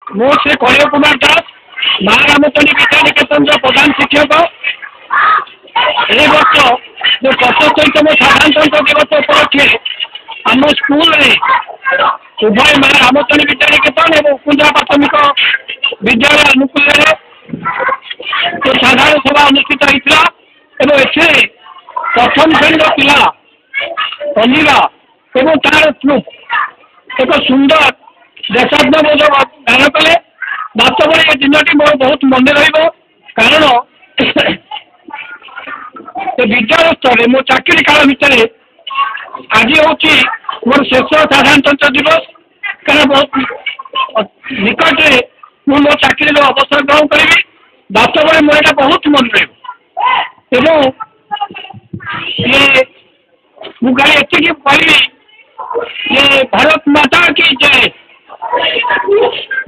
ମୁଁ ଶ୍ରୀ କଳିୟ କୁମାର ଦାସ ମା ରାମଚଣ୍ଡୀ ବିଦ୍ୟା ନିକେତନର ପ୍ରଧାନ ଶିକ୍ଷକ। ଏ ବର୍ଷ जो 75तम साधारणतंत्र दिवस उपलक्षे आम स्कूल उभय माँ रामचंडी विद्या निकेतन और कुंजा प्राथमिक विद्यालय अनुकूल तो साधारण सभा अनुष्ठित होता है। प्रथम श्रेणी पिला अनिला और तार ग्रुप एक सुंदर देशात्मबोध गान कले। वास्तव में दिन मोर बहुत मन कारण विद्यालय स्तर मो चाकरी काल भितर आज हूँ मोर शेष साधारणतंत्र दिवस कारण बहुत निकट में मो चाकरी अवसर ग्रहण करी। वास्तव में मोर बहुत मन रहा ये मुझे एति कहली ये भारत माता की जय,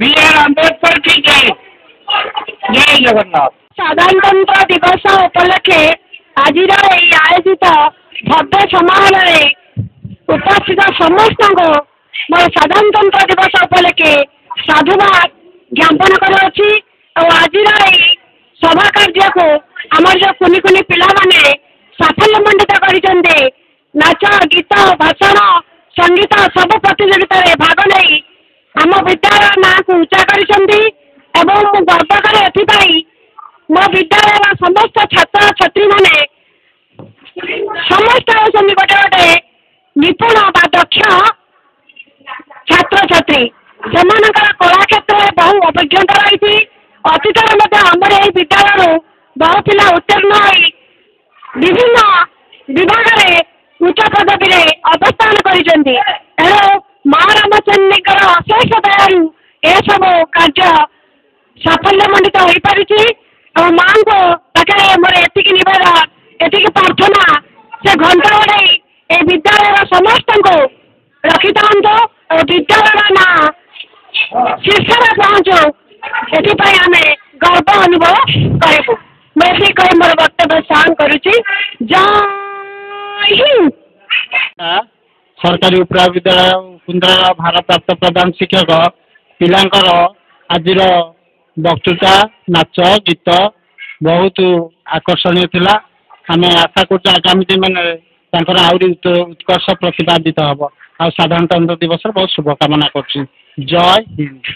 बी.आर. अम्बेडकर की जय, जय जगन्नाथ। साधारणतंत्र दिवस उपलक्षे आज आयोजित भव्य समारोह उपस्थित समस्त मोर साधारणतंत्र दिवस उपलक्षे साधुवाद ज्ञापन करुच्ची। आज सभा कार्य को आमर जो कुनि कुनि पिला माने साफल्य मंडित कर नाच गीत भाषण संगीत सब प्रतियोगिता भाग नहीं आम विद्यालय ना को उच्चा कर गर्व करे। मो विद्यालय समस्त छात्र छात्री माने समस्त होती गोटे गोटे निपुण बा दक्ष छात्र छात्री से कला क्षेत्र में बहु अभिज्ञता रही। अतीत आमर यही विद्यालय बहु पिला उत्तीर्ण हो विभिन्न विभाग में उच्च पदवी अवस्थान कर माँ रामचंडी अशेष दयालु यह सब कार्य साफल्य मंडित हो पारी। माँ को पाखे मोर एति निवेदन एति प्रार्थना से घंटा उड़े ये विद्यालय समस्त को रखी था और विद्यालय ना शीर्ष में पहुँचो ये आम गर्व अनुभव करूँ। मैं कही मोर वक्तव्य सान करुच्ची। जय हिंद। सरकारी उपरा विद्यालय कुंद्रा भारत प्राप्त प्रधान शिक्षक पिलांकर आज वक्तृता नाच गीत बहुत आकर्षणीय थिला। आम आशा कर आगामी दिन में आहरी उत्कर्ष प्रतिपादित हम आ साधारणतंत्र दिवस बहुत शुभकामना कर। जय हिंद।